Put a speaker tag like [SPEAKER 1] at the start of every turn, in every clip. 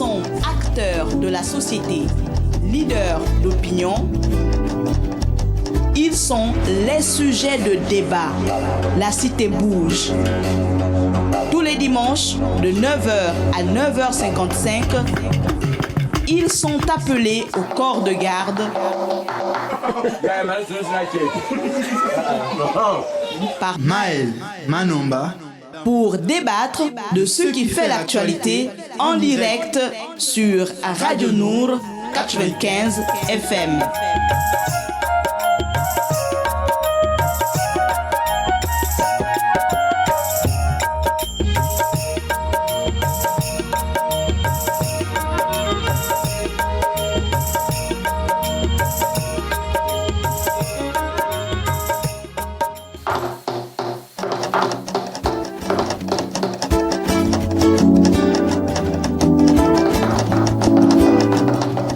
[SPEAKER 1] sont acteurs de la société, leaders d'opinion. Ils sont les sujets de débat. La cité bouge. Tous les dimanches, de 9h à 9h55, ils sont appelés au corps de garde par
[SPEAKER 2] Maël Manomba
[SPEAKER 1] pour débattre de ce qui fait l'actualité en direct sur Radio Nour 95 FM.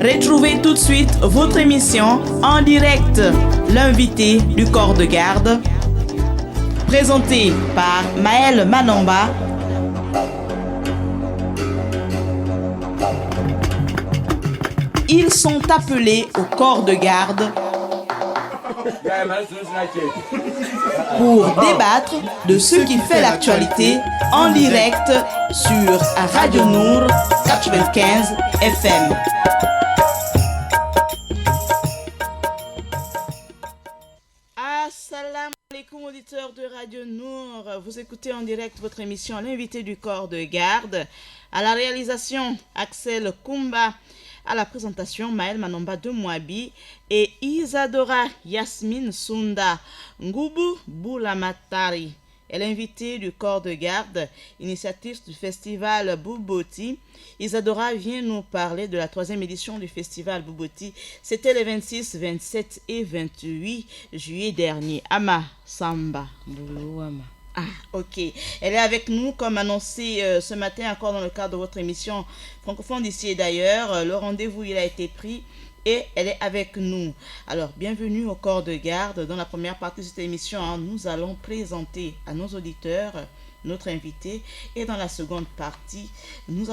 [SPEAKER 1] Retrouvez tout de suite votre émission en direct, l'invité du corps de garde, présenté par Maël Manomba. Ils sont appelés au corps de garde pour débattre de ce qui fait l'actualité en direct sur Radio Nour 95 FM. Assalamu alaikum auditeurs de Radio Nour, vous écoutez en direct votre émission L'invité du corps de garde. À la réalisation, Axel Kumba. À la présentation, Maël Manomba de Mouabi et Isadora Yasmine Sunda Ngubu Boulamatari. Elle est invitée du corps de garde, initiatrice du festival Bouboti. Isadora vient nous parler de la 3e édition du festival Bouboti. C'était les 26, 27 et 28 juillet dernier. Ama Samba.
[SPEAKER 3] Boulou Ama.
[SPEAKER 1] Ah, ok. Elle est avec nous, comme annoncé ce matin, encore dans le cadre de votre émission francophone d'ici et d'ailleurs. Le rendez-vous, il a été pris et elle est avec nous. Alors, bienvenue au corps de garde. Dans la première partie de cette émission, nous allons présenter à nos auditeurs notre invité. Et dans la seconde partie, nous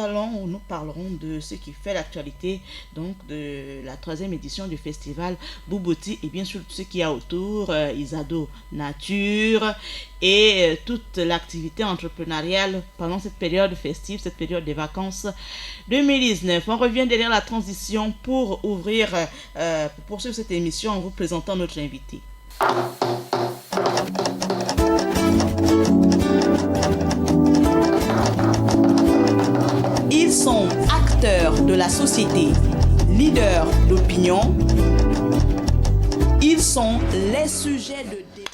[SPEAKER 1] parlerons de ce qui fait l'actualité, donc de la 3e édition du festival Bouboti et bien sûr tout ce qu'il y a autour, Isado Nature et toute l'activité entrepreneuriale pendant cette période festive, cette période des vacances 2019. On revient derrière la transition pour poursuivre cette émission en vous présentant notre invité. Ils sont acteurs de la société, leaders d'opinion. Ils sont les sujets de débat.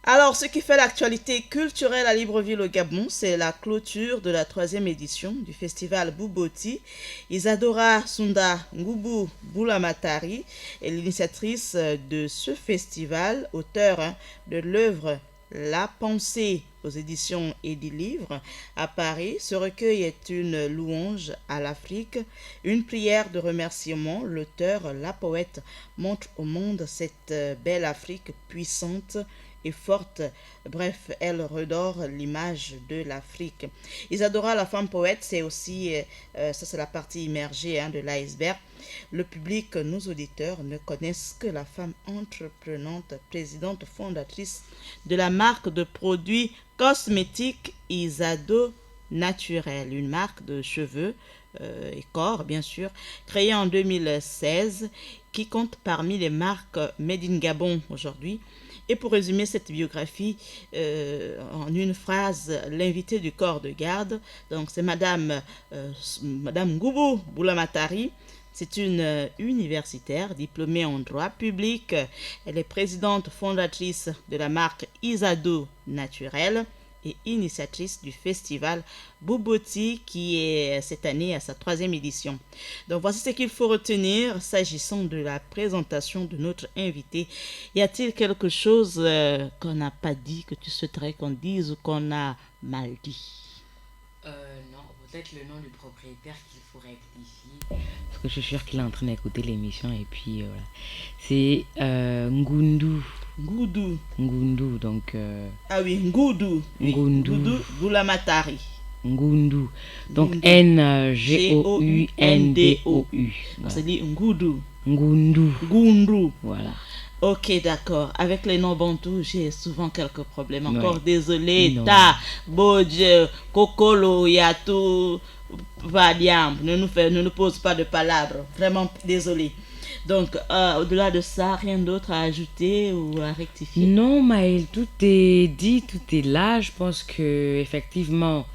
[SPEAKER 1] Alors, ce qui fait l'actualité culturelle à Libreville au Gabon, c'est la clôture de la 3e édition du festival Bouboti. Isadora Sunda Ngubu Boulamatari est l'initiatrice de ce festival, auteure de l'œuvre La Pensée aux éditions Édilivre à Paris. Ce recueil est une louange à l'Afrique, une prière de remerciement. L'auteur, la poète, montre au monde cette belle Afrique puissante et forte. Bref, elle redore l'image de l'Afrique. Isadora, la femme poète, c'est aussi, ça c'est la partie immergée de l'iceberg. Le public, nos auditeurs, ne connaissent que la femme entreprenante, présidente fondatrice de la marque de produits cosmétiques Isado Naturel, une marque de cheveux et corps, bien sûr, créée en 2016, qui compte parmi les marques Made in Gabon aujourd'hui. Et pour résumer cette biographie en une phrase, l'invité du corps de garde, donc c'est Madame Ngubu Boulamatari. C'est une universitaire diplômée en droit public. Elle est présidente fondatrice de la marque Isado Naturel et initiatrice du festival Bouboti qui est cette année à sa 3e édition. Donc voici ce qu'il faut retenir s'agissant de la présentation de notre invité. Y a-t-il quelque chose qu'on n'a pas dit, que tu souhaiterais qu'on dise ou qu'on a mal dit?
[SPEAKER 3] Non, peut-être le nom du propriétaire qu'il faut rectifier. Parce que je suis sûr qu'il est en train d'écouter l'émission et puis voilà. C'est Ngundu.
[SPEAKER 1] Ngoudou.
[SPEAKER 3] Ngundu, donc...
[SPEAKER 1] Ah oui, Ngoudou.
[SPEAKER 3] Ngundu.
[SPEAKER 1] Ngoudou Boulamatari.
[SPEAKER 3] Ngundu. Donc
[SPEAKER 1] Ngundu.
[SPEAKER 3] N-G-O-U-N-D-O-U.
[SPEAKER 1] On se dit Ngudu.
[SPEAKER 3] Ngundu.
[SPEAKER 1] Gundu.
[SPEAKER 3] Voilà.
[SPEAKER 1] Ok, d'accord. Avec les noms bantous, j'ai souvent quelques problèmes. Encore
[SPEAKER 3] Ouais.
[SPEAKER 1] désolé.
[SPEAKER 3] Non.
[SPEAKER 1] Ta, Bodje, Kokolo, Yato, Vadiam. Ne nous pose pas de palabres. Vraiment désolé. Donc, au-delà de ça, rien d'autre à ajouter ou à rectifier.
[SPEAKER 3] Non, Maël, tout est dit, tout est là. Je pense que effectivement,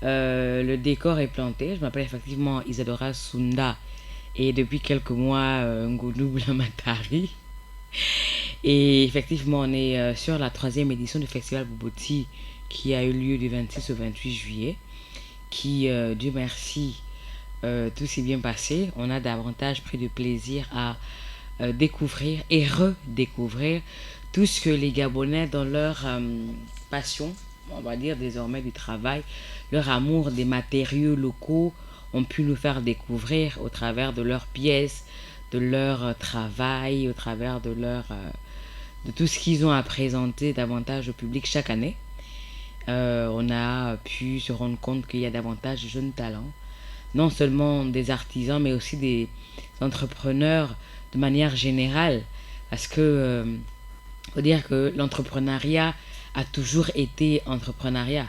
[SPEAKER 3] le décor est planté. Je m'appelle effectivement Isadora Sunda et depuis quelques mois, Ngundu Blamatari. Et effectivement, on est sur la 3e édition du Festival Bouboti qui a eu lieu du 26 au 28 juillet, qui, Dieu merci, tout s'est bien passé. On a davantage pris de plaisir à découvrir et redécouvrir tout ce que les Gabonais, dans leur passion, on va dire désormais du travail, leur amour des matériaux locaux, ont pu nous faire découvrir au travers de leurs pièces, de leur travail, au travers de tout ce qu'ils ont à présenter davantage au public chaque année. On a pu se rendre compte qu'il y a davantage de jeunes talents, non seulement des artisans, mais aussi des entrepreneurs de manière générale. Parce que, faut dire que l'entrepreneuriat a toujours été entrepreneuriat.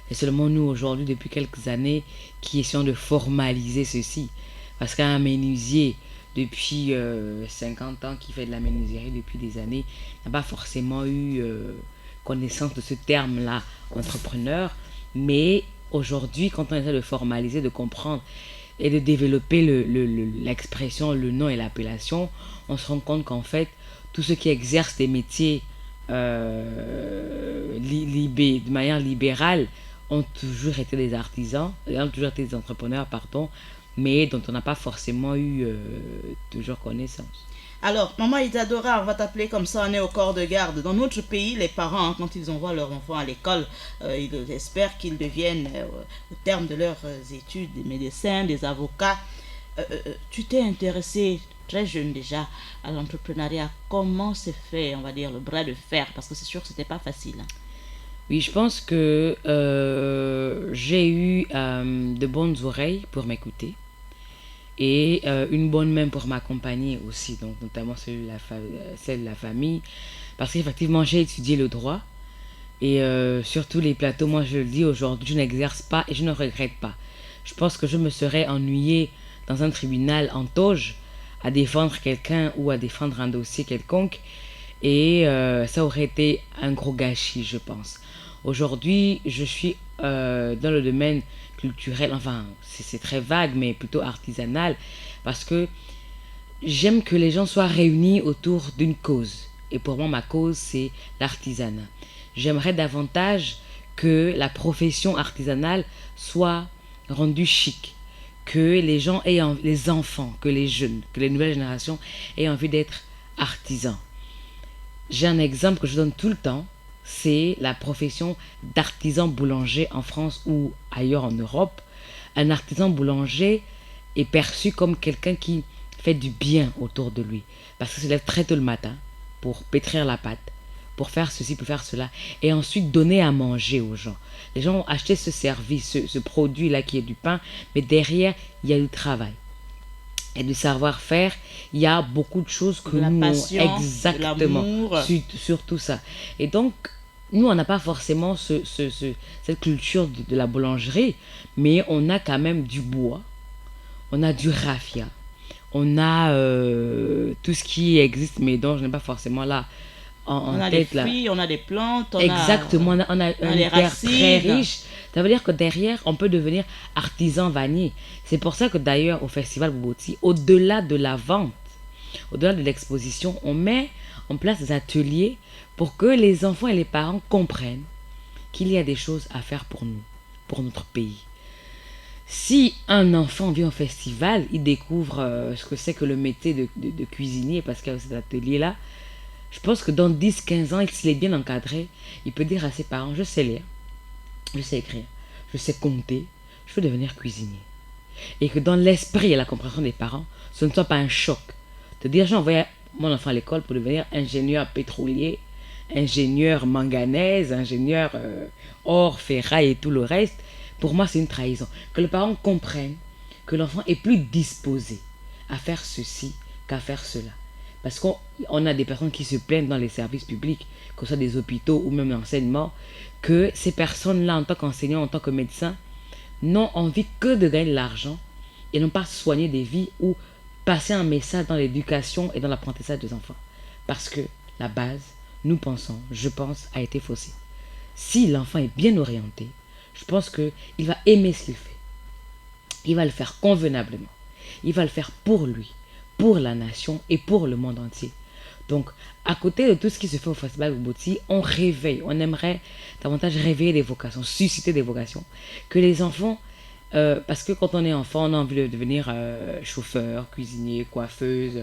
[SPEAKER 3] C'est seulement nous, aujourd'hui, depuis quelques années, qui essayons de formaliser ceci. Parce qu'un menuisier, depuis 50 ans, qui fait de la menuiserie depuis des années, n'a pas forcément eu connaissance de ce terme-là, entrepreneur. Mais aujourd'hui, quand on essaie de formaliser, de comprendre et de développer l'expression, le nom et l'appellation, on se rend compte qu'en fait, tous ceux qui exercent des métiers de manière libérale ont toujours été des artisans, ont toujours été des entrepreneurs, pardon, mais dont on n'a pas forcément eu toujours connaissance.
[SPEAKER 1] Alors, maman Isadora, on va t'appeler comme ça, on est au corps de garde. Dans notre pays, les parents, hein, quand ils envoient leurs enfants à l'école, ils espèrent qu'ils deviennent, au terme de leurs études, des médecins, des avocats. Tu t'es intéressé très jeune déjà à l'entrepreneuriat. Comment s'est fait, on va dire, le bras de fer? Parce que c'est sûr que c'était pas facile. Hein.
[SPEAKER 3] Oui, je pense que j'ai eu de bonnes oreilles pour m'écouter et une bonne main pour m'accompagner aussi, donc notamment celle de la famille, parce qu'effectivement j'ai étudié le droit et sur tous les plateaux, moi je le dis aujourd'hui, je n'exerce pas et je ne regrette pas. Je pense que je me serais ennuyée dans un tribunal en toge à défendre quelqu'un ou à défendre un dossier quelconque et ça aurait été un gros gâchis, je pense. Aujourd'hui, je suis dans le domaine culturel, enfin, c'est très vague, mais plutôt artisanal, parce que j'aime que les gens soient réunis autour d'une cause. Et pour moi, ma cause, c'est l'artisanat. J'aimerais davantage que la profession artisanale soit rendue chic, que les gens les enfants, que les jeunes, que les nouvelles générations aient envie d'être artisans. J'ai un exemple que je donne tout le temps, c'est la profession d'artisan boulanger en France ou ailleurs en Europe. Un artisan boulanger est perçu comme quelqu'un qui fait du bien autour de lui, parce qu'il se lève très tôt le matin pour pétrir la pâte, pour faire ceci, pour faire cela, et ensuite donner à manger aux gens. Les gens ont acheté ce service, ce produit-là qui est du pain, mais derrière, il y a du travail. Et du savoir-faire, il y a beaucoup de choses que
[SPEAKER 1] la
[SPEAKER 3] nous
[SPEAKER 1] passion,
[SPEAKER 3] exactement sur tout ça. Et donc, nous, on n'a pas forcément cette culture de la boulangerie, mais on a quand même du bois, on a du raffia, on a tout ce qui existe, mais dont je n'ai pas forcément là en
[SPEAKER 1] on a
[SPEAKER 3] tête.
[SPEAKER 1] des fruits, on a des plantes,
[SPEAKER 3] Exactement, on a un
[SPEAKER 1] les
[SPEAKER 3] terre très
[SPEAKER 1] racines.
[SPEAKER 3] riche. Ça veut dire que derrière, on peut devenir artisan vannier. C'est pour ça que d'ailleurs, au Festival Bouboti, au-delà de la vente, au-delà de l'exposition, on met en place des ateliers pour que les enfants et les parents comprennent qu'il y a des choses à faire pour nous, pour notre pays. Si un enfant vient au festival, il découvre ce que c'est que le métier de cuisinier, parce qu'il y a cet atelier-là, je pense que dans 10-15 ans, s'il est bien encadré, il peut dire à ses parents, je sais lire, je sais écrire, je sais compter, je veux devenir cuisinier. Et que dans l'esprit et la compréhension des parents, ce ne soit pas un choc. De dire, j'ai envoyé mon enfant à l'école pour devenir ingénieur pétrolier, ingénieur manganèse, ingénieur or, ferraille et tout le reste. pour moi, c'est une trahison. Que le parent comprenne que l'enfant est plus disposé à faire ceci qu'à faire cela. Parce qu'on a des personnes qui se plaignent dans les services publics, que ce soit des hôpitaux ou même l'enseignement, que ces personnes-là, en tant qu'enseignants, en tant que médecins, n'ont envie que de gagner de l'argent et non pas soigner des vies ou passer un message dans l'éducation et dans l'apprentissage des enfants. Parce que la base, nous pensons, je pense, a été faussée. Si l'enfant est bien orienté, je pense qu'il va aimer ce qu'il fait. Il va le faire convenablement. Il va le faire pour lui, pour la nation et pour le monde entier. Donc, à côté de tout ce qui se fait au Festival Bouboti, on réveille, on aimerait davantage réveiller des vocations, susciter des vocations. Que les enfants, parce que quand on est enfant, on a envie de devenir chauffeur, cuisinier, coiffeuse,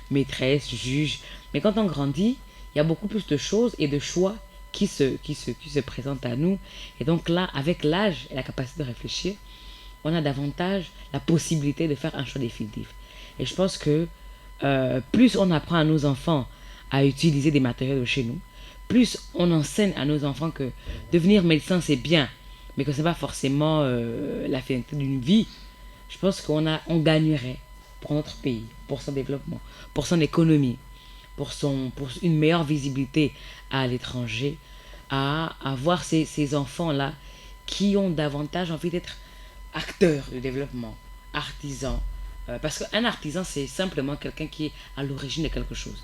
[SPEAKER 3] maîtresse, juge. Mais quand on grandit, il y a beaucoup plus de choses et de choix qui se présentent à nous. Et donc là, avec l'âge et la capacité de réfléchir, on a davantage la possibilité de faire un choix définitif. Et je pense que plus on apprend à nos enfants à utiliser des matériaux de chez nous, plus on enseigne à nos enfants que devenir médecin c'est bien, mais que ce n'est pas forcément la finalité d'une vie, je pense on gagnerait pour notre pays, pour son développement, pour son économie, pour une meilleure visibilité à l'étranger, à avoir ces enfants-là qui ont davantage envie d'être acteurs du développement, artisans. Parce qu'un artisan, c'est simplement quelqu'un qui est à l'origine de quelque chose.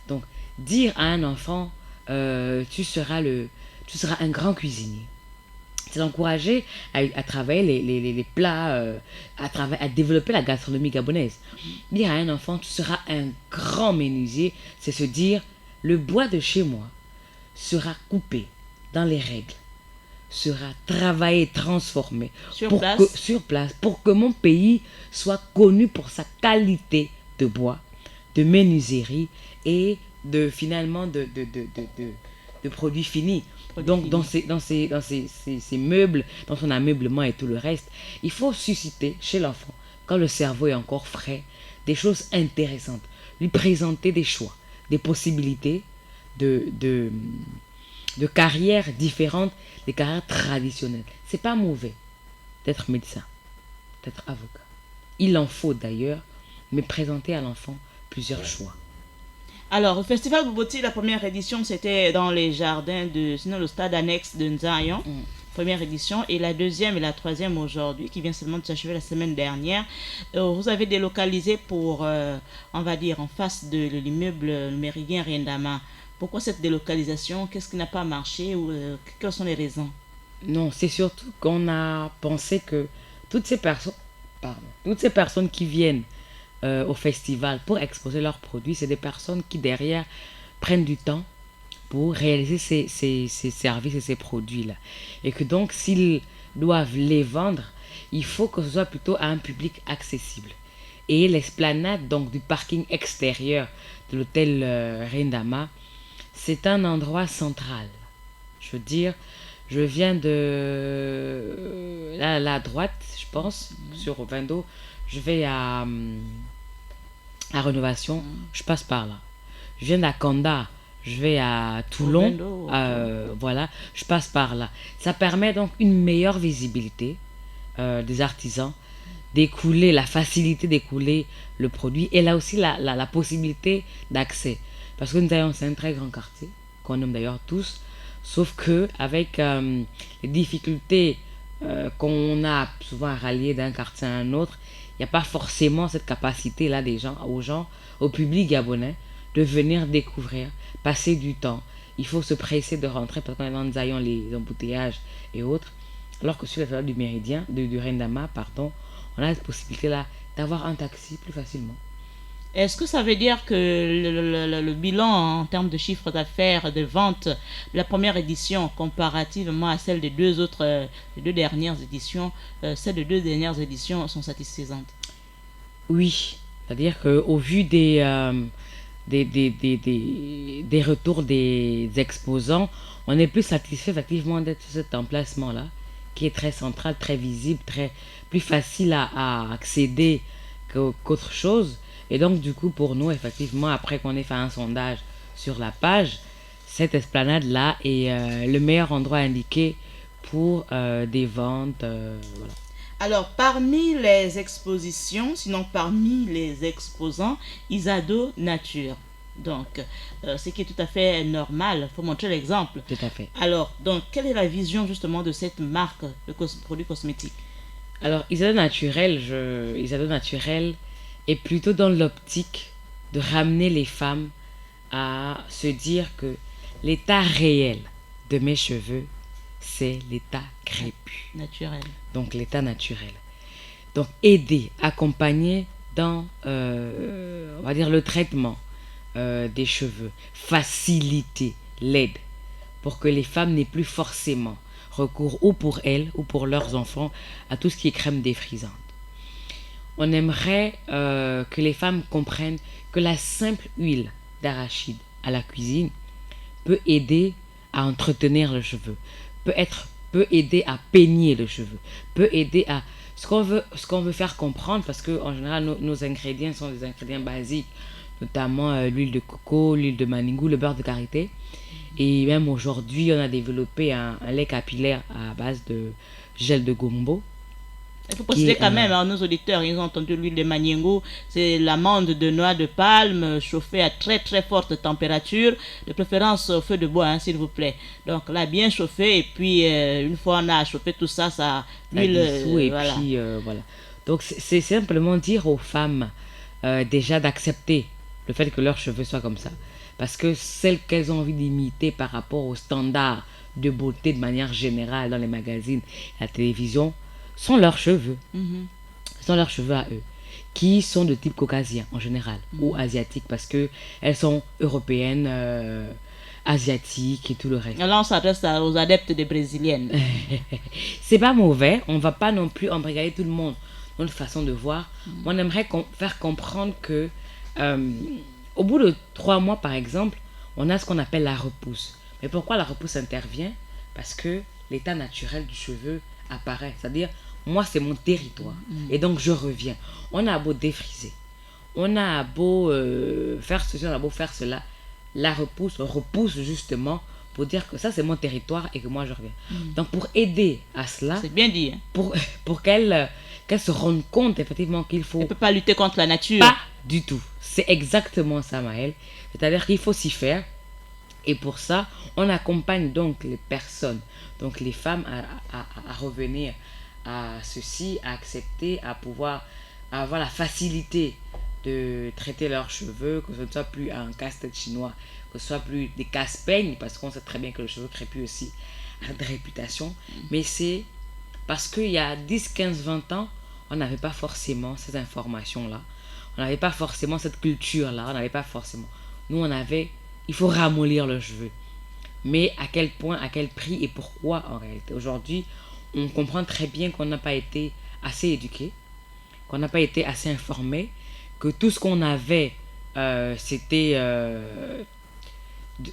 [SPEAKER 3] Donc, dire à un enfant, tu seras un grand cuisinier. C'est l'encourager à travailler les plats, à développer la gastronomie gabonaise. Dire à un enfant, tu seras un grand menuisier, c'est se dire, le bois de chez moi sera coupé dans les règles, sera travaillé, transformé sur place pour que mon pays soit connu pour sa qualité de bois, de menuiserie et finalement de produits finis. Donc dans ces meubles, dans son ameublement et tout le reste, il faut susciter chez l'enfant, quand le cerveau est encore frais, des choses intéressantes, lui présenter des choix, des possibilités de carrières différentes, des carrières traditionnelles. C'est pas mauvais d'être médecin, d'être avocat. Il en faut d'ailleurs, mais présenter à l'enfant plusieurs choix.
[SPEAKER 1] Alors, au Festival Bouboti, la première édition, c'était dans les jardins sinon le stade annexe de Nzayon. Première édition, et la deuxième et la troisième aujourd'hui, qui vient seulement de s'achever la semaine dernière. Vous avez délocalisé pour, on va dire, en face de l'immeuble Méridien Rendama. Pourquoi cette délocalisation? Qu'est-ce qui n'a pas marché ou quelles sont les raisons?
[SPEAKER 3] Non, c'est surtout qu'on a pensé que toutes ces personnes qui viennent au festival pour exposer leurs produits, c'est des personnes qui derrière prennent du temps pour réaliser ces services et ces produits-là. Et que donc, s'ils doivent les vendre, il faut que ce soit plutôt à un public accessible. Et l'esplanade donc du parking extérieur de l'hôtel Rendama, c'est un endroit central. Je veux dire, je viens de la droite, je pense, sur Vendo, je vais à Rénovation, je passe par là. Je viens d'Akanda, je vais à Toulon, voilà, je passe par là. Ça permet donc une meilleure visibilité des artisans, d'écouler, la facilité d'écouler le produit et là aussi la possibilité d'accès. Parce que nous avons c'est un très grand quartier, qu'on aime d'ailleurs tous, sauf que avec les difficultés qu'on a souvent à rallier d'un quartier à un autre, il n'y a pas forcément cette capacité-là au public gabonais, de venir découvrir, passer du temps. Il faut se presser de rentrer parce qu'on est dans Nzayon, les embouteillages et autres. Alors que sur les voies du Méridien, du Rendama, on a cette possibilité-là d'avoir un taxi plus facilement.
[SPEAKER 1] Est-ce que ça veut dire que le bilan en termes de chiffre d'affaires, de vente de la première édition comparativement à celle des deux dernières éditions, celles des deux dernières éditions sont satisfaisantes?
[SPEAKER 3] Oui, c'est-à-dire qu'au vu des retours des exposants, on est plus satisfait effectivement d'être sur cet emplacement-là, qui est très central, très visible, plus facile à accéder qu'autre chose. Et donc, du coup, pour nous, effectivement, après qu'on ait fait un sondage sur la page, cette esplanade-là est le meilleur endroit indiqué pour des ventes. Voilà.
[SPEAKER 1] Alors, parmi les expositions, sinon parmi les exposants, Isado Nature. Donc, ce qui est tout à fait normal, il faut montrer l'exemple.
[SPEAKER 3] Tout à fait.
[SPEAKER 1] Alors, donc, quelle est la vision justement de cette marque de produits cosmétiques?
[SPEAKER 3] Alors, Isado Naturel est plutôt dans l'optique de ramener les femmes à se dire que l'état réel de mes cheveux, c'est l'état crépus.
[SPEAKER 1] Naturel.
[SPEAKER 3] Donc, l'état naturel. Donc, aider, accompagner dans, on va dire, le traitement des cheveux, faciliter l'aide pour que les femmes n'aient plus forcément recours ou pour elles ou pour leurs enfants à tout ce qui est crème défrisante. On aimerait que les femmes comprennent que la simple huile d'arachide à la cuisine peut aider à entretenir le cheveu, peut aider à peigner le cheveu, peut aider à ce qu'on veut faire comprendre, parce que en général nos ingrédients sont des ingrédients basiques, notamment l'huile de coco, l'huile de maningou, le beurre de karité. Et même aujourd'hui, on a développé un lait capillaire à base de gel de gombo.
[SPEAKER 1] Il faut préciser quand même à nos auditeurs, ils ont entendu l'huile de maningou, c'est l'amande de noix de palme chauffée à très très forte température, de préférence au feu de bois, hein, s'il vous plaît. Donc là, bien chauffé, et puis une fois on a chauffé tout ça, l'huile
[SPEAKER 3] et
[SPEAKER 1] voilà.
[SPEAKER 3] Puis voilà. Donc c'est simplement dire aux femmes déjà d'accepter le fait que leurs cheveux soient comme ça. Parce que celles qu'elles ont envie d'imiter par rapport aux standards de beauté de manière générale dans les magazines et la télévision sont leurs cheveux. Sont leurs cheveux à eux, qui sont de type caucasien en général, ou asiatique, parce que elles sont européennes, asiatiques et tout le reste.
[SPEAKER 1] Là, on s'adresse aux adeptes des brésiliennes.
[SPEAKER 3] C'est pas mauvais, on va pas non plus embrigader tout le monde dans notre façon de voir. On aimerait faire comprendre que au bout de 3 mois, par exemple, on a ce qu'on appelle la repousse. Mais pourquoi la repousse intervient? Parce que l'état naturel du cheveu apparaît. C'est-à-dire, moi, c'est mon territoire. Et donc, je reviens. On a beau défriser. On a beau faire ceci, on a beau faire cela. La repousse justement pour dire que ça, c'est mon territoire et que moi, je reviens. Donc, pour aider à cela...
[SPEAKER 1] C'est bien dit. Hein?
[SPEAKER 3] Pour qu'elle se rende compte, effectivement, qu'il faut...
[SPEAKER 1] Elle ne peut pas lutter contre la nature.
[SPEAKER 3] Pas du tout. C'est exactement ça, Maëlle. C'est-à-dire qu'il faut s'y faire. Et pour ça, on accompagne donc les personnes, donc les femmes à revenir à ceci, à accepter, à pouvoir avoir la facilité de traiter leurs cheveux, que ce ne soit plus un casse-tête chinois, que ce soit plus des casse-peignes, parce qu'on sait très bien que le cheveu crépus aussi a de réputation. Mais c'est parce qu'il y a 10, 15, 20 ans, on n'avait pas forcément ces informations-là. On n'avait pas forcément cette culture-là. On n'avait pas forcément. Nous, on avait... Il faut ramollir le cheveu. Mais à quel point, à quel prix et pourquoi en réalité? Aujourd'hui, on comprend très bien qu'on n'a pas été assez éduqué, qu'on n'a pas été assez informé, que tout ce qu'on avait, c'était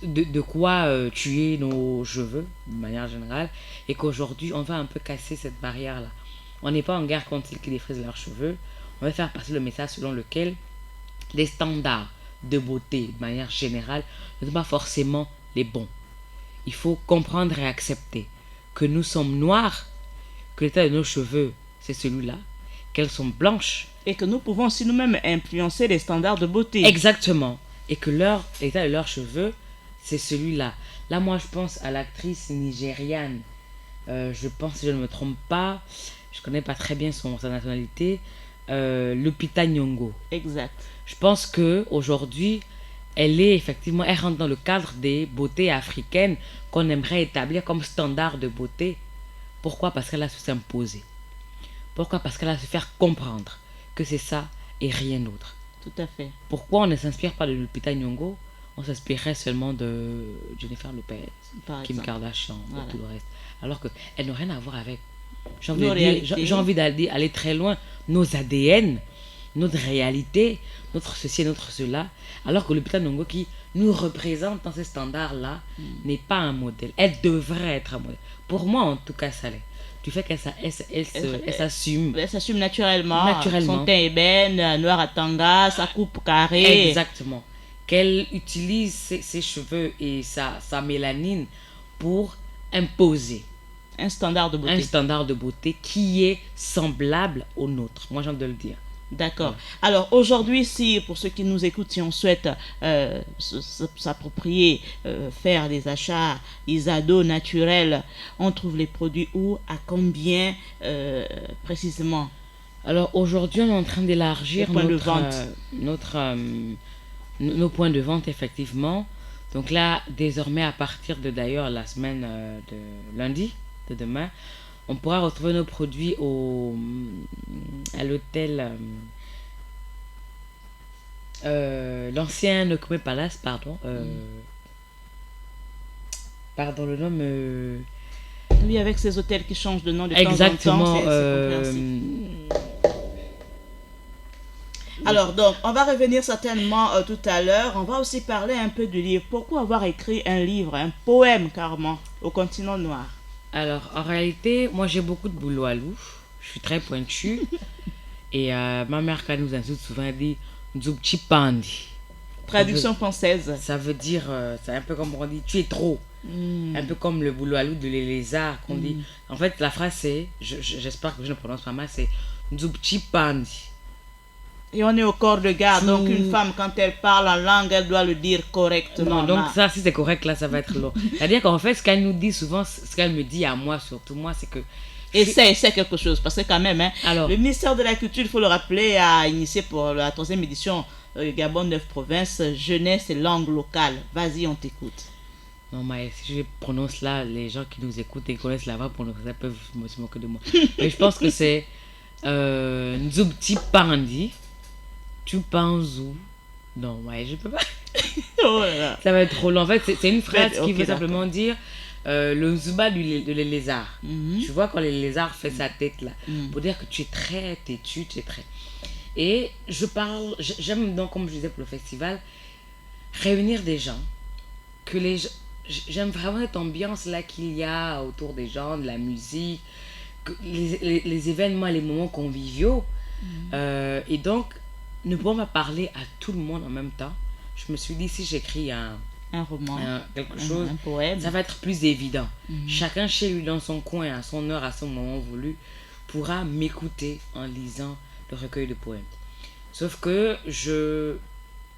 [SPEAKER 3] de quoi tuer nos cheveux, de manière générale, et qu'aujourd'hui, on va un peu casser cette barrière-là. On n'est pas en guerre contre ceux qui défrisent leurs cheveux. On va faire passer le message selon lequel les standards de beauté, de manière générale, ne sont pas forcément les bons. Il faut comprendre et accepter que nous sommes noirs, que l'état de nos cheveux, c'est celui-là, qu'elles sont blanches.
[SPEAKER 1] Et que nous pouvons aussi nous-mêmes influencer les standards de beauté.
[SPEAKER 3] Exactement. Et que l'état de leurs cheveux, c'est celui-là. Là, moi, je pense à l'actrice nigériane. Je pense, si je ne me trompe pas, je ne connais pas très bien sa nationalité, Lupita Nyong'o.
[SPEAKER 1] Exact.
[SPEAKER 3] Je pense qu'aujourd'hui, elle rentre dans le cadre des beautés africaines qu'on aimerait établir comme standard de beauté. Pourquoi? Parce qu'elle a su s'imposer. Pourquoi? Parce qu'elle a su faire comprendre que c'est ça et rien d'autre.
[SPEAKER 1] Tout à fait.
[SPEAKER 3] Pourquoi on ne s'inspire pas de Lupita Nyong'o? On s'inspirerait seulement de Jennifer Lopez, Kim Kardashian, et tout le reste. Alors qu'elle n'a rien à voir avec... J'ai envie d'aller très loin. Nos ADN, notre réalité, notre ceci et notre cela. Alors que Lupita Nyong'o qui nous représente dans ces standards-là n'est pas un modèle. Elle devrait être un modèle. Pour moi, en tout cas, ça l'est. Du fait qu'elle s'assume.
[SPEAKER 1] Elle s'assume naturellement. Son teint ébène, noir à tanga, sa coupe carrée.
[SPEAKER 3] Exactement. Qu'elle utilise ses cheveux et sa mélanine pour imposer.
[SPEAKER 1] Un standard de beauté.
[SPEAKER 3] Un standard de beauté qui est semblable au nôtre. Moi, j'ai envie de le dire.
[SPEAKER 1] D'accord. Ouais. Alors aujourd'hui, si pour ceux qui nous écoutent, si on souhaite s'approprier, faire des achats Isado naturels, on trouve les produits où, à combien précisément?
[SPEAKER 3] Alors aujourd'hui, on est en train d'élargir nos points de vente, effectivement. Donc là, désormais, à partir de d'ailleurs la semaine de lundi, de demain, on pourra retrouver nos produits à l'hôtel, l'ancien Nokome Palace, pardon. Pardon, le nom
[SPEAKER 1] Oui, avec ces hôtels qui changent de nom de
[SPEAKER 3] exactement,
[SPEAKER 1] temps en temps, c'est compréhensible. Alors, donc, on va revenir certainement tout à l'heure. On va aussi parler un peu du livre. Pourquoi avoir écrit un livre, un poème carrément, au continent noir?
[SPEAKER 3] Alors, en réalité, moi j'ai beaucoup de boulot à l'eau. Je suis très pointue. Et ma mère, quand elle nous insulte souvent, elle dit Nzubchipandi.
[SPEAKER 1] Traduction française.
[SPEAKER 3] Ça veut dire, c'est un peu comme on dit, tu es trop. Un peu comme le boulot à l'eau de les lézards qu'on dit. En fait, la phrase c'est, j'espère que je ne prononce pas mal, c'est Nzubchipandi.
[SPEAKER 1] Et on est au corps de garde, donc une femme, quand elle parle en langue, elle doit le dire correctement.
[SPEAKER 3] Non, donc ça, si c'est correct, là, ça va être long. C'est-à-dire qu'en fait, ce qu'elle nous dit souvent, ce qu'elle me dit à moi, surtout moi, c'est que...
[SPEAKER 1] Essaie quelque chose, parce que quand même, alors, le ministère de la Culture, il faut le rappeler, a initié pour la 3e édition Gabon 9 provinces, jeunesse et langue locale. Vas-y, on t'écoute.
[SPEAKER 3] Non, mais si je prononce là, les gens qui nous écoutent et connaissent la voix prononcer, ça peuvent se moquer de moi. Mais je pense que c'est Nzubti Pandi. Tu penses où? Non, ouais, je peux pas.
[SPEAKER 1] Oh là là.
[SPEAKER 3] Ça va être trop long. En fait, c'est une phrase qui veut simplement dire le zuba de les lézards. Tu vois, quand les lézards fait sa tête là, pour dire que tu es très têtu, tu es très. Et j'aime donc, comme je disais pour le festival, réunir des gens, j'aime vraiment cette ambiance là qu'il y a autour des gens, de la musique, les événements, les moments conviviaux. Et donc, ne pouvons pas parler à tout le monde en même temps. Je me suis dit, si j'écris un
[SPEAKER 1] roman,
[SPEAKER 3] quelque chose,
[SPEAKER 1] un poème,
[SPEAKER 3] ça va être plus évident. Chacun chez lui, dans son coin, à son heure, à son moment voulu, pourra m'écouter en lisant le recueil de poèmes. Sauf que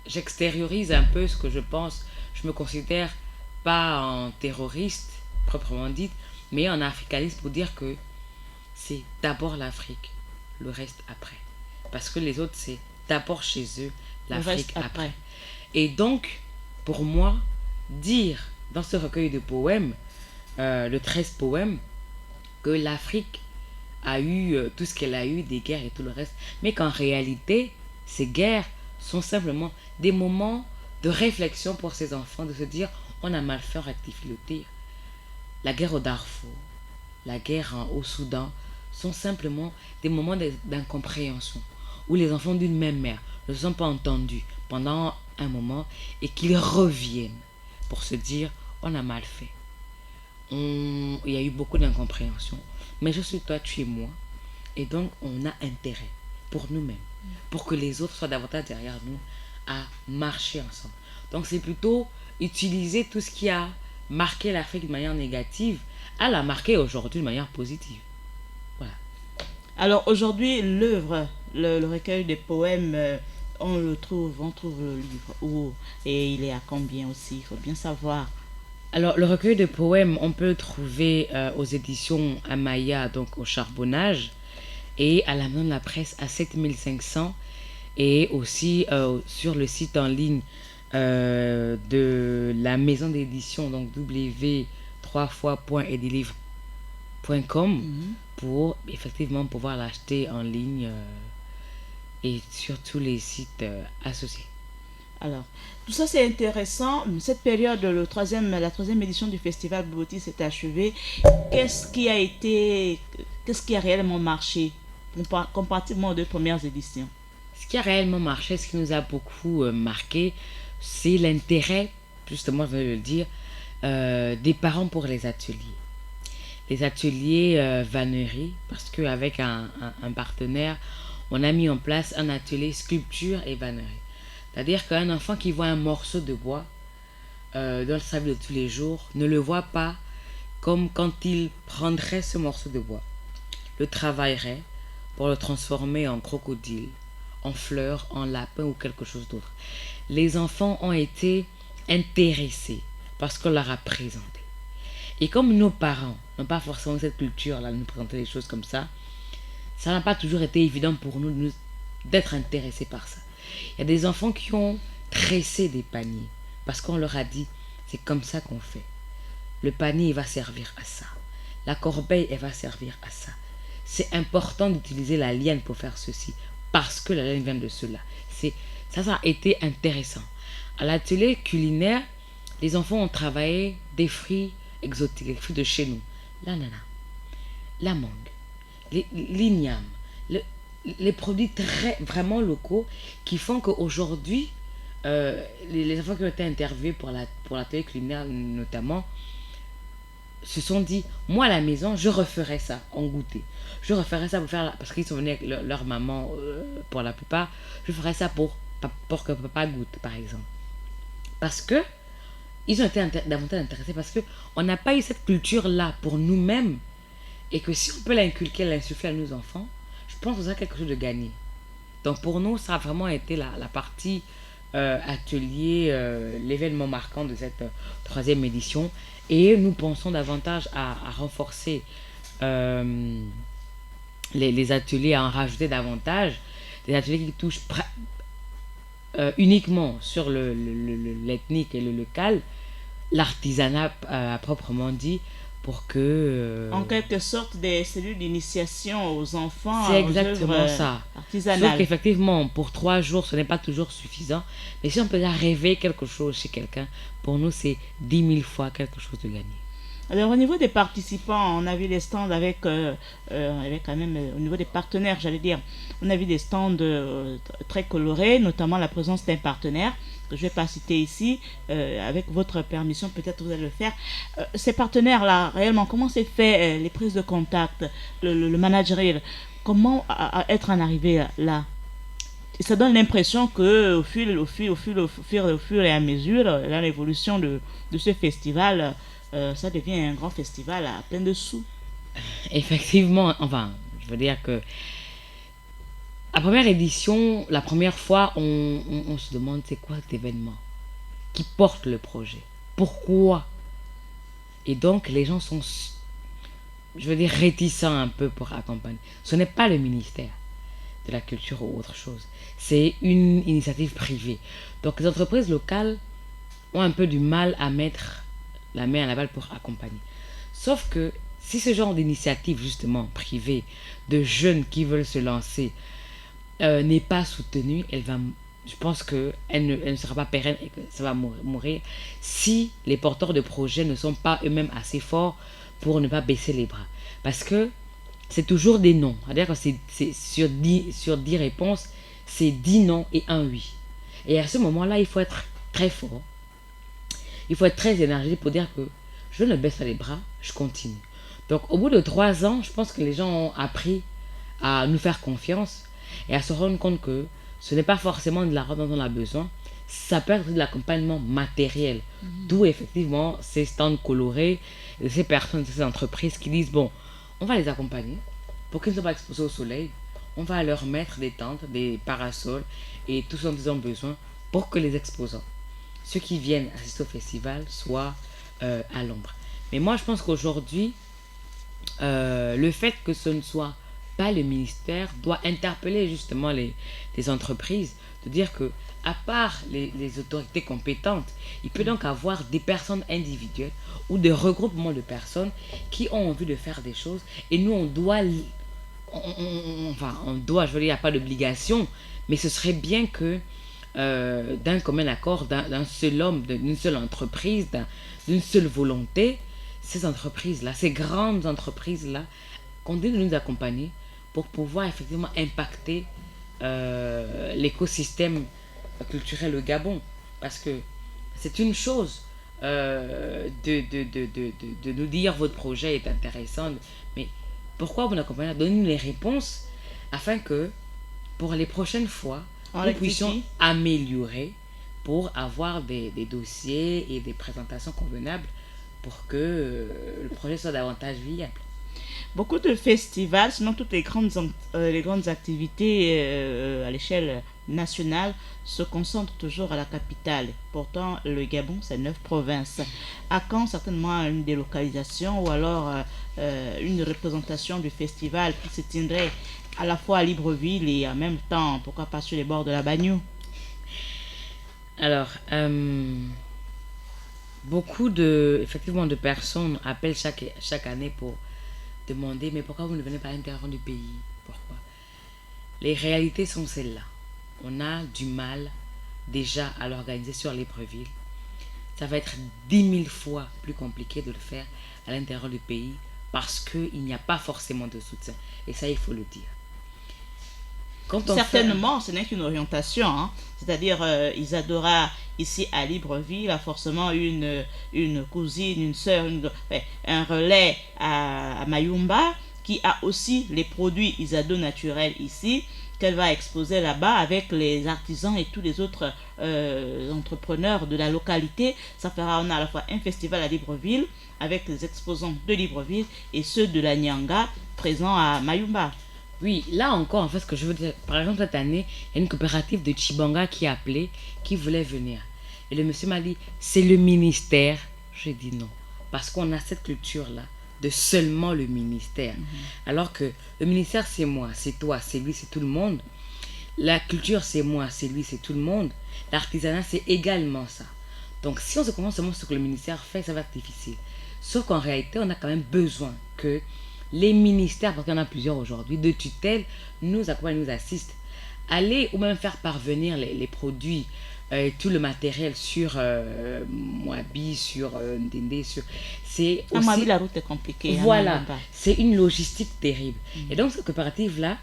[SPEAKER 3] j'extériorise un peu ce que je pense. Je me considère pas en terroriste, proprement dit, mais en africaniste pour dire que c'est d'abord l'Afrique, le reste après. Parce que les autres, c'est d'abord chez eux, l'Afrique après. Et donc, pour moi, dire dans ce recueil de poèmes, de 13 poèmes, que l'Afrique a eu tout ce qu'elle a eu, des guerres et tout le reste, mais qu'en réalité, ces guerres sont simplement des moments de réflexion pour ces enfants, de se dire, on a mal fait, on rectifie le tir. La guerre au Darfour, la guerre au Soudan, sont simplement des moments d'incompréhension, où les enfants d'une même mère ne se sont pas entendus pendant un moment et qu'ils reviennent pour se dire on a mal fait. Il y a eu beaucoup d'incompréhension, mais je suis toi, tu es moi, et donc on a intérêt pour nous-mêmes, pour que les autres soient davantage derrière nous, à marcher ensemble. Donc c'est plutôt utiliser tout ce qui a marqué l'Afrique de manière négative à la marquer aujourd'hui de manière positive. Voilà.
[SPEAKER 1] Alors aujourd'hui, l'œuvre, le recueil des poèmes, on trouve le livre où et il est à combien aussi, il faut bien savoir.
[SPEAKER 3] Alors le recueil de poèmes, on peut le trouver aux éditions Amaya, donc au Charbonnage, et à la Maison de la Presse à 7500, et aussi sur le site en ligne de la maison d'édition, donc w3fois.edilivre.com, pour effectivement pouvoir l'acheter en ligne et sur tous les sites associés.
[SPEAKER 1] Alors, tout ça c'est intéressant. Cette période, la troisième édition du Festival Bouboti s'est achevée. Qu'est-ce qui a réellement marché comparativement aux 2 premières éditions?
[SPEAKER 3] Ce qui a réellement marché, ce qui nous a beaucoup marqué, c'est l'intérêt, justement je vais le dire, des parents pour les ateliers. Les ateliers vannerie, parce qu'avec un partenaire, on a mis en place un atelier sculpture et vannerie. C'est-à-dire qu'un enfant qui voit un morceau de bois dans sa vie de tous les jours ne le voit pas comme quand il prendrait ce morceau de bois, le travaillerait pour le transformer en crocodile, en fleur, en lapin ou quelque chose d'autre. Les enfants ont été intéressés parce qu'on leur a présenté. Et comme nos parents n'ont pas forcément cette culture-là de nous présenter des choses comme ça n'a pas toujours été évident pour nous d'être intéressés par ça. Il y a des enfants qui ont tressé des paniers parce qu'on leur a dit c'est comme ça qu'on fait. Le panier il va servir à ça. La corbeille elle va servir à ça. C'est important d'utiliser la liane pour faire ceci parce que la laine vient de cela. Ça a été intéressant. À l'atelier culinaire, les enfants ont travaillé des fruits exotiques, les fruits de chez nous. L'ananas, la mangue, l'igname, les produits vraiment locaux qui font qu'aujourd'hui, les enfants qui ont été interviewés pour l'atelier culinaire notamment, se sont dit, moi à la maison, je referais ça en goûter. Je referais ça parce qu'ils sont venus avec leur maman pour la plupart. Je ferais ça pour que papa goûte, par exemple. Parce que ils ont été davantage intéressés parce qu'on n'a pas eu cette culture-là pour nous-mêmes et que si on peut l'insuffler à nos enfants, je pense que ça a quelque chose de gagné. Donc pour nous, ça a vraiment été la partie atelier, l'événement marquant de cette troisième édition. Et nous pensons davantage à renforcer les ateliers, à en rajouter davantage, des ateliers qui touchent uniquement sur l'ethnique et le local, l'artisanat à proprement dit, pour que...
[SPEAKER 1] en quelque sorte des cellules d'initiation aux enfants.
[SPEAKER 3] C'est exactement ça.
[SPEAKER 1] Artisanales.
[SPEAKER 3] Sauf qu'effectivement, pour 3 jours, ce n'est pas toujours suffisant. Mais si on peut rêver quelque chose chez quelqu'un, pour nous, c'est 10 000 fois quelque chose de gagné.
[SPEAKER 1] Alors au niveau des participants, on a vu des stands avec quand même, au niveau des partenaires, j'allais dire, on a vu des stands très colorés, notamment la présence d'un partenaire que je ne vais pas citer ici, avec votre permission, peut-être vous allez le faire. Ces partenaires-là, réellement, comment s'est fait les prises de contact, le managerial, comment être en arrivé là? Et ça donne l'impression que au fur et à mesure, là, l'évolution de ce festival, ça devient un grand festival à plein de sous.
[SPEAKER 3] Effectivement, enfin, je veux dire que la première édition, la première fois, on se demande c'est quoi cet événement? Qui porte le projet? Pourquoi? Et donc, les gens sont, je veux dire, réticents un peu pour accompagner. Ce n'est pas le ministère de la Culture ou autre chose. C'est une initiative privée. Donc, les entreprises locales ont un peu du mal à mettre la main à la balle pour accompagner. Sauf que si ce genre d'initiative, justement, privée, de jeunes qui veulent se lancer, n'est pas soutenue, je pense qu'elle ne sera pas pérenne et que ça va mourir si les porteurs de projets ne sont pas eux-mêmes assez forts pour ne pas baisser les bras. Parce que c'est toujours des non. C'est-à-dire que c'est sur 10 réponses, c'est 10 non et 1 oui. Et à ce moment-là, il faut être très fort. Il faut être très énergique pour dire que je ne baisse pas les bras, je continue. Donc au bout de 3 ans, je pense que les gens ont appris à nous faire confiance et à se rendre compte que ce n'est pas forcément de l'argent dont on a besoin, ça peut être de l'accompagnement matériel. D'où effectivement ces stands colorés, de ces personnes, de ces entreprises qui disent bon, on va les accompagner pour qu'ils ne soient pas exposés au soleil, on va leur mettre des tentes, des parasols et tout ce dont ils ont besoin pour que les exposants, ceux qui viennent assister au festival, soient à l'ombre. Mais moi je pense qu'aujourd'hui, le fait que ce ne soit pas le ministère doit interpeller justement les entreprises, de dire que à part les autorités compétentes, il peut donc avoir des personnes individuelles ou des regroupements de personnes qui ont envie de faire des choses et nous on doit, je veux dire, il n'y a pas d'obligation, mais ce serait bien que d'un commun accord, d'un seul homme, d'une seule entreprise, d'une seule volonté, ces entreprises-là, ces grandes entreprises-là, continuent de nous accompagner pour pouvoir effectivement impacter l'écosystème culturel au Gabon. Parce que c'est une chose de nous dire votre projet est intéressant, mais pourquoi vous n'accompagnez pas? Donnez-nous les réponses afin que pour les prochaines fois, nous puissions améliorer pour avoir des dossiers et des présentations convenables pour que le projet soit davantage viable.
[SPEAKER 1] Beaucoup de festivals, sinon toutes les grandes activités à l'échelle nationale se concentrent toujours à la capitale. Pourtant, le Gabon, c'est 9 provinces. À quand certainement une délocalisation ou alors une représentation du festival qui se tiendrait à la fois à Libreville et en même temps, pourquoi pas sur les bords de la Bagnou?
[SPEAKER 3] Alors, beaucoup effectivement, de personnes appellent chaque année pour demander mais pourquoi vous ne venez pas à l'intérieur du pays? Pourquoi? Les réalités sont celles-là. On a du mal déjà à l'organiser sur Libreville. Ça va être 10 000 fois plus compliqué de le faire à l'intérieur du pays parce qu'il n'y a pas forcément de soutien. Et ça, il faut le dire.
[SPEAKER 1] Certainement, ce n'est qu'une orientation. Hein. C'est-à-dire, Isadora, ici à Libreville, a forcément une cousine, une sœur, un relais à Mayumba, qui a aussi les produits Isado naturels ici, qu'elle va exposer là-bas avec les artisans et tous les autres entrepreneurs de la localité. Ça fera, on a à la fois un festival à Libreville, avec les exposants de Libreville et ceux de la Nyanga présents à Mayumba.
[SPEAKER 3] Oui, là encore, en fait, ce que je veux dire, par exemple, cette année, il y a une coopérative de Chibanga qui a appelé, qui voulait venir. Et le monsieur m'a dit, c'est le ministère. J'ai dit non, parce qu'on a cette culture-là de seulement le ministère. Alors que le ministère, c'est moi, c'est toi, c'est lui, c'est tout le monde. La culture, c'est moi, c'est lui, c'est tout le monde. L'artisanat, c'est également ça. Donc, si on se concentre seulement sur ce que le ministère fait, ça va être difficile. Sauf qu'en réalité, on a quand même besoin que les ministères, parce qu'il y en a plusieurs aujourd'hui, de tutelle, nous accompagnent, nous assistent. Aller ou même faire parvenir les produits, tout le matériel sur Moabi, sur Ndende, c'est aussi...
[SPEAKER 1] Moabi, la route est compliquée.
[SPEAKER 3] Voilà, c'est une logistique terrible. Et donc, cette coopérative-là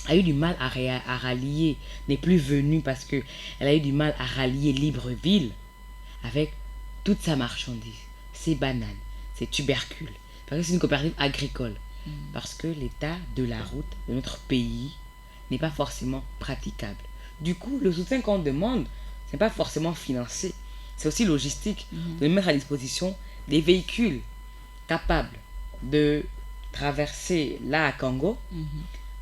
[SPEAKER 3] a eu du mal à rallier, n'est plus venue parce qu'elle a eu du mal à rallier Libreville avec toute sa marchandise, ses bananes, ses tubercules. Parce que c'est une coopérative agricole. Parce que l'état de la route de notre pays n'est pas forcément praticable. Du coup, le soutien qu'on demande, ce n'est pas forcément financier. C'est aussi logistique. De mettre à disposition des véhicules capables de traverser là à Congo,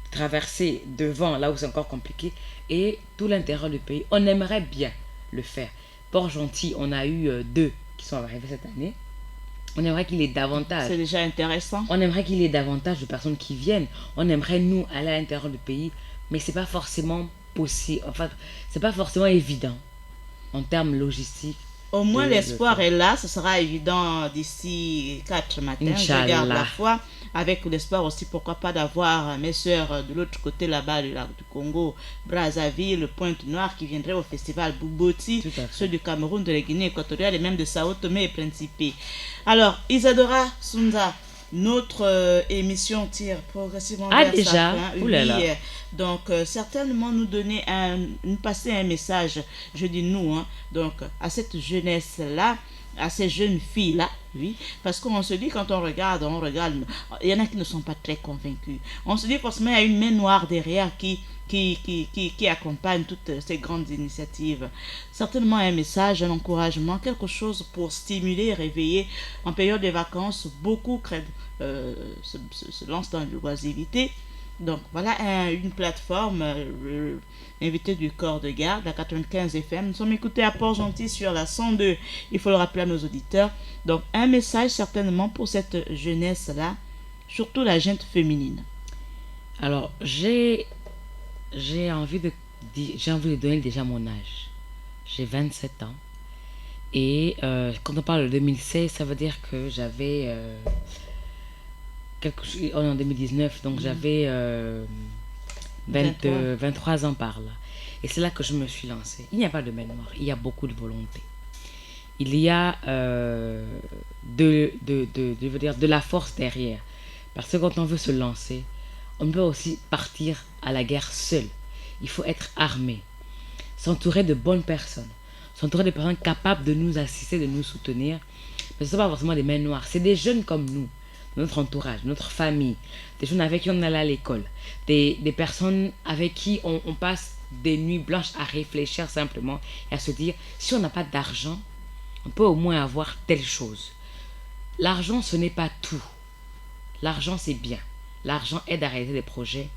[SPEAKER 3] traverser devant là où c'est encore compliqué, et tout l'intérieur du pays. On aimerait bien le faire. Port-Gentil, on a eu 2 qui sont arrivés cette année. On aimerait qu'il y ait davantage.
[SPEAKER 1] C'est déjà intéressant.
[SPEAKER 3] On aimerait qu'il y ait davantage de personnes qui viennent. On aimerait, nous, aller à l'intérieur du pays. Mais ce n'est pas forcément possible. Enfin, ce n'est pas forcément évident en termes logistiques.
[SPEAKER 1] Au moins, l'espoir est là. Ce sera évident d'ici 4 matins.
[SPEAKER 3] Inch'Allah.
[SPEAKER 1] Je garde la foi. Avec l'espoir aussi, pourquoi pas, d'avoir mes soeurs de l'autre côté là-bas du Congo, Brazzaville, Pointe-Noire, qui viendraient au festival Bouboti, ceux du Cameroun, de la Guinée équatoriale et même de Sao Tomé et Principe. Alors, Isadora Sunda, notre émission tire progressivement vers
[SPEAKER 3] déjà
[SPEAKER 1] sa fin.
[SPEAKER 3] Oui,
[SPEAKER 1] donc certainement nous passer un message, je dis nous, hein, donc à cette jeunesse-là, à ces jeunes filles-là, oui, parce qu'on se dit quand on regarde, il y en a qui ne sont pas très convaincus. On se dit forcément il y a une main noire derrière qui accompagne toutes ces grandes initiatives. Certainement un message, un encouragement, quelque chose pour stimuler, réveiller. En période de vacances, beaucoup se lancent dans l'oisiveté. Donc voilà une plateforme, invité du corps de garde, la 95 FM. Nous sommes écoutés à Port-Gentil sur la 102, il faut le rappeler à nos auditeurs. Donc un message certainement pour cette jeunesse-là, surtout la gente féminine.
[SPEAKER 3] Alors j'ai envie de donner déjà mon âge. J'ai 27 ans. Et quand on parle de 2016, ça veut dire que j'avais... on est en 2019, donc j'avais 23 ans par là. Et c'est là que je me suis lancée. Il n'y a pas de main noire, il y a beaucoup de volonté. Il y a de la force derrière. Parce que quand on veut se lancer, on peut aussi partir à la guerre seul. Il faut être armé, s'entourer de bonnes personnes, s'entourer de personnes capables de nous assister, de nous soutenir. Mais ce ne sont pas forcément des mains noires, c'est des jeunes comme nous, notre entourage, notre famille, des jeunes avec qui on allait à l'école, des personnes avec qui on passe des nuits blanches à réfléchir simplement et à se dire, si on n'a pas d'argent, on peut au moins avoir telle chose. l'argent, ce n'est pas tout. L'argent, c'est bien. L'argent aide à réaliser des projets,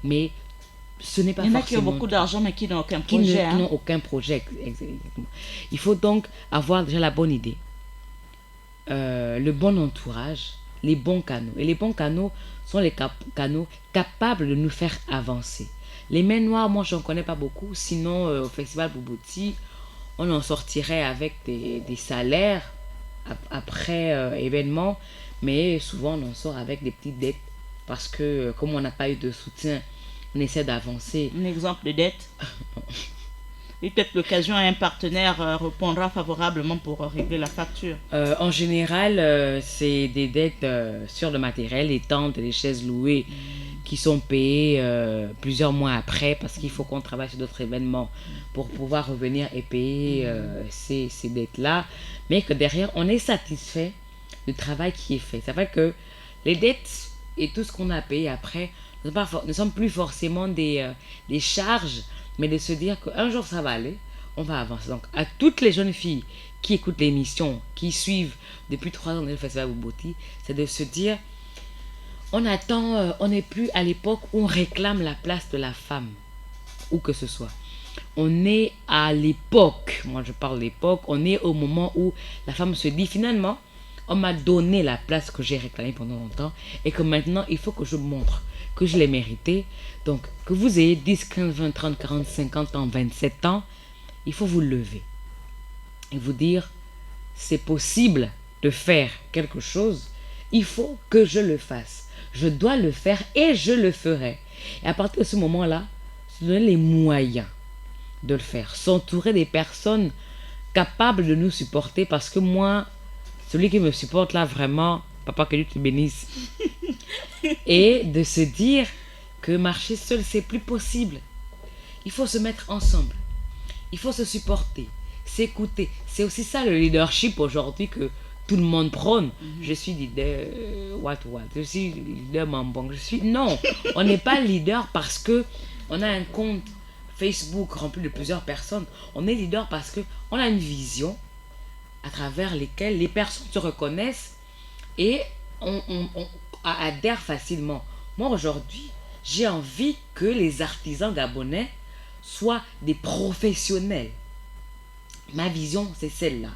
[SPEAKER 3] mais ce n'est pas
[SPEAKER 1] Il y en a
[SPEAKER 3] forcément
[SPEAKER 1] qui ont beaucoup d'argent, mais qui n'ont aucun
[SPEAKER 3] qui
[SPEAKER 1] projet.
[SPEAKER 3] n'ont aucun projet. Exactement. Il faut donc avoir déjà la bonne idée, le bon entourage, les bons canaux. Et les bons canaux sont les canaux capables de nous faire avancer. Les mains noires, moi, je n'en connais pas beaucoup. Sinon, au Festival Bouboti, on en sortirait avec des salaires après événement, mais souvent, on en sort avec des petites dettes parce que, comme on n'a pas eu de soutien, on essaie d'avancer.
[SPEAKER 1] Un exemple de dette. Et peut-être l'occasion à un partenaire répondra favorablement pour régler la facture.
[SPEAKER 3] En général, c'est des dettes sur le matériel, les tentes et les chaises louées qui sont payées plusieurs mois après parce qu'il faut qu'on travaille sur d'autres événements pour pouvoir revenir et payer ces dettes-là. Mais que derrière, on est satisfait du travail qui est fait. Ça fait que les dettes et tout ce qu'on a payé après ne sont plus forcément des charges, mais de se dire qu'un jour ça va aller, on va avancer. Donc à toutes les jeunes filles qui écoutent l'émission, qui suivent depuis 3 ans le Festival Bouboti, c'est de se dire, on attend, on n'est plus à l'époque où on réclame la place de la femme, où que ce soit. On est à l'époque, moi je parle d'époque, on est au moment où la femme se dit finalement, on m'a donné la place que j'ai réclamée pendant longtemps et que maintenant il faut que je montre que je l'ai mérité. Donc que vous ayez 10, 15, 20, 30, 40, 50 ans, 27 ans, il faut vous lever et vous dire c'est possible de faire quelque chose, il faut que je le fasse. Je dois le faire et je le ferai. Et à partir de ce moment-là, se donner les moyens de le faire. S'entourer des personnes capables de nous supporter parce que moi, celui qui me supporte là, vraiment, papa, que Dieu te bénisse. Et de se dire que marcher seul, c'est plus possible. Il faut se mettre ensemble. Il faut se supporter, s'écouter. C'est aussi ça le leadership aujourd'hui que tout le monde prône. Je suis leader, je suis leader Mambong. Non, on n'est pas leader parce que on a un compte Facebook rempli de plusieurs personnes. On est leader parce que on a une vision à travers lesquelles les personnes se reconnaissent et on adhère facilement. Moi aujourd'hui, j'ai envie que les artisans gabonais soient des professionnels. Ma vision, c'est celle-là.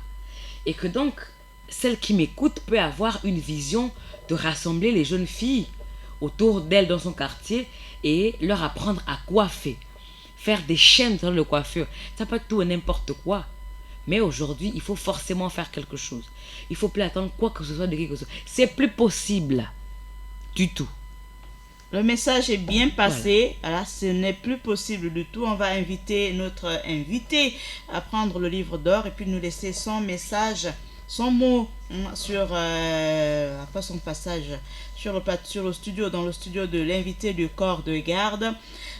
[SPEAKER 3] Et que donc, celle qui m'écoute peut avoir une vision de rassembler les jeunes filles autour d'elle dans son quartier et leur apprendre à coiffer. Faire des chaînes dans le coiffure. Ça peut être tout et n'importe quoi. Mais aujourd'hui, il faut forcément faire quelque chose. Il ne faut plus attendre quoi que ce soit de quelque chose. C'est plus possible du tout.
[SPEAKER 1] Le message est bien passé. Voilà, ce n'est plus possible du tout. On va inviter notre invité à prendre le livre d'or et puis nous laisser son message, son mot sur après son passage sur le studio, dans le studio de l'invité du corps de garde.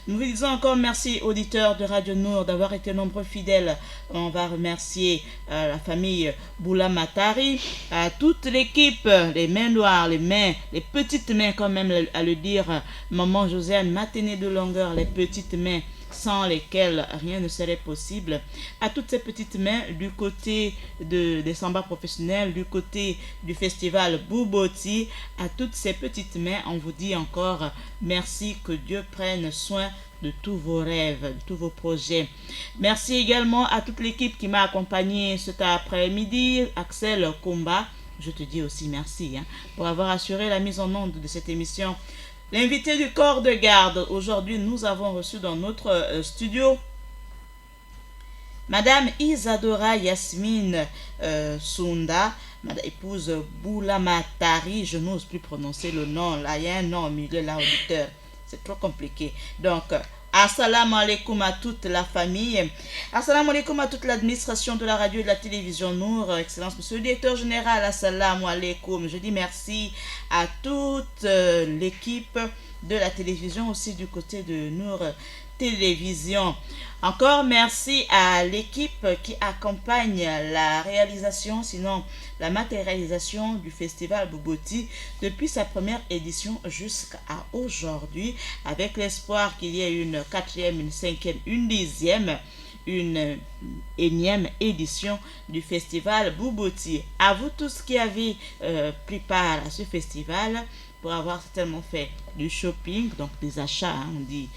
[SPEAKER 1] Nous vous disons encore merci, auditeurs de Radio Nour, d'avoir été nombreux fidèles. On va remercier la famille Boula Matari, à toute l'équipe, les mains noires, les petites mains quand même à le dire, maman Josiane, matinée de longueur, les petites mains sans lesquelles rien ne serait possible. À toutes ces petites mains du côté des samba professionnels, du côté du festival Bouboti, à toutes ces petites mains, on vous dit encore merci, que Dieu prenne soin de tous vos rêves, de tous vos projets. Merci également à toute l'équipe qui m'a accompagné cet après-midi, Axel Komba. Je te dis aussi merci pour avoir assuré la mise en onde de cette émission. L'invité du corps de garde, aujourd'hui nous avons reçu dans notre studio Madame Isadora Yasmine Sunda, Madame épouse Boula Matari, je n'ose plus prononcer le nom, là il y a un nom au milieu là, auditeur, c'est trop compliqué. Donc, assalamu alaikum à toute la famille, assalamu alaikum à toute l'administration de la radio et de la télévision Nour, Excellence Monsieur le Directeur Général, assalamu alaikum. Je dis merci à toute l'équipe de la télévision, aussi du côté de Nour Télévision. Encore merci à l'équipe qui accompagne la réalisation, sinon la matérialisation du festival Bouboti depuis sa première édition jusqu'à aujourd'hui, avec l'espoir qu'il y ait une 4e, une 5e, une 10e. une énième édition du festival Bouboti. À vous tous qui avez pris part à ce festival, pour avoir certainement fait du shopping, donc des achats, on dit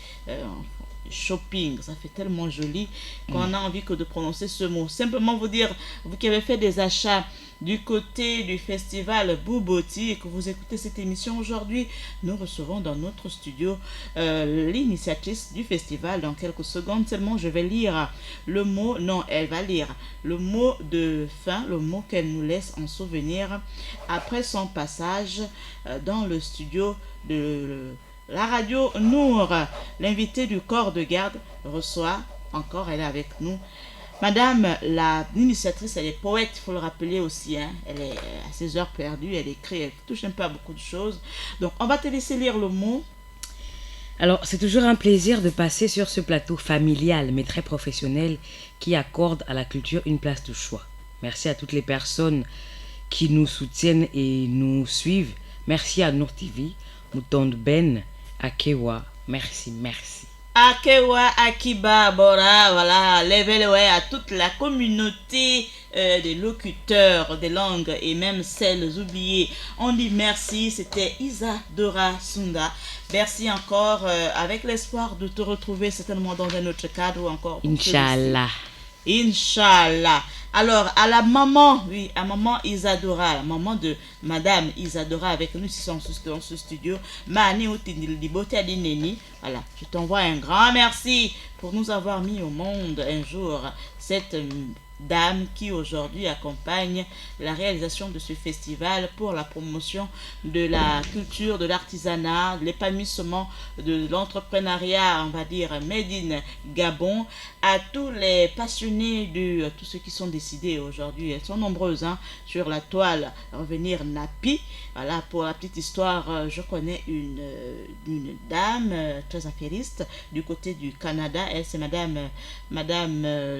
[SPEAKER 1] shopping, ça fait tellement joli qu'on a envie que de prononcer ce mot. Simplement vous dire, vous qui avez fait des achats du côté du festival Bouboti et que vous écoutez cette émission aujourd'hui, nous recevons dans notre studio l'initiatrice du festival. Dans quelques secondes seulement, je vais lire le mot, non, elle va lire le mot de fin, le mot qu'elle nous laisse en souvenir après son passage dans le studio de la radio Nour. L'invité du corps de garde reçoit encore, elle est avec nous, Madame l'initiatrice, elle est poète, il faut le rappeler aussi, hein. Elle est à ses heures perdues, elle écrit, elle touche un peu à beaucoup de choses. Donc on va te laisser lire le mot.
[SPEAKER 3] Alors, c'est toujours un plaisir de passer sur ce plateau familial mais très professionnel qui accorde à la culture une place de choix. Merci à toutes les personnes qui nous soutiennent et nous suivent. Merci à Nour TV, Mouton Ben, à Kewa. Merci.
[SPEAKER 1] Akewa, Akiba, Bora, voilà, level ouais, à toute la communauté des locuteurs des langues et même celles oubliées. On dit merci, c'était Isadora Sunda. Merci encore, avec l'espoir de te retrouver certainement dans un autre cadre ou encore.
[SPEAKER 3] Inch'Allah.
[SPEAKER 1] Inch'Allah. Alors, à la maman, oui, à maman Isadora, la maman de Madame Isadora avec nous ici dans ce studio, Mani Outindiliboti Adineni. Voilà, je t'envoie un grand merci pour nous avoir mis au monde un jour cette dame qui aujourd'hui accompagne la réalisation de ce festival pour la promotion de la culture, de l'artisanat, de l'épanouissement de l'entrepreneuriat, on va dire made in Gabon, à tous les passionnés de tous ceux qui sont décidés aujourd'hui, elles sont nombreuses hein, sur la toile, revenir Napi. Voilà, pour la petite histoire, je connais une dame très affairiste du côté du Canada, elle c'est Madame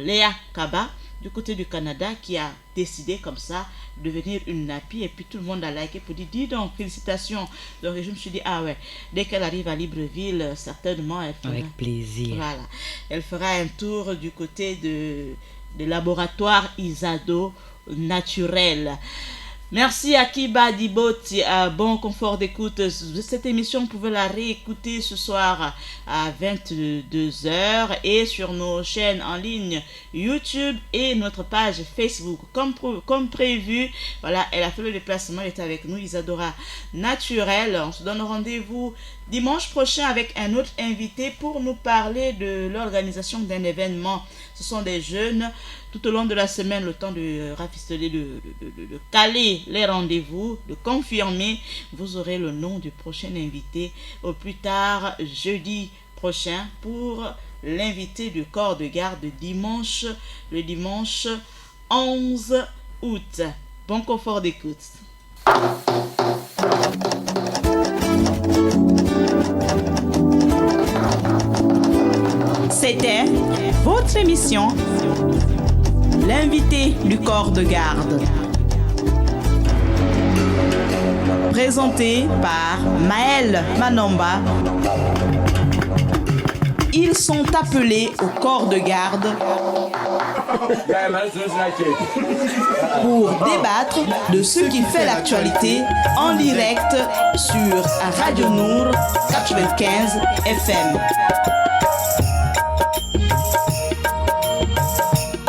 [SPEAKER 1] Léa Kaba du côté du Canada qui a décidé comme ça de devenir une Napi et puis tout le monde a liké pour dire dis donc félicitations. Donc je me suis dit ah ouais, dès qu'elle arrive à Libreville certainement elle fera,
[SPEAKER 3] avec plaisir.
[SPEAKER 1] Voilà, elle fera un tour du côté de laboratoire Isado naturel. Merci à Kiba Diboti, bon confort d'écoute. Cette émission, vous pouvez la réécouter ce soir à 22h et sur nos chaînes en ligne YouTube et notre page Facebook. Comme prévu, voilà, elle a fait le déplacement, elle est avec nous, Isadora Naturel. On se donne rendez-vous dimanche prochain avec un autre invité pour nous parler de l'organisation d'un événement. Ce sont des jeunes. Tout au long de la semaine, le temps de rafistoler, de caler les rendez-vous, de confirmer, vous aurez le nom du prochain invité au plus tard jeudi prochain pour l'invité du corps de garde le dimanche 11 août. Bon confort d'écoute. C'était votre émission L'invité du corps de garde. Présenté par Maël Manomba. Ils sont appelés au corps de garde pour débattre de ce qui fait l'actualité en direct sur Radio Nour 95 FM.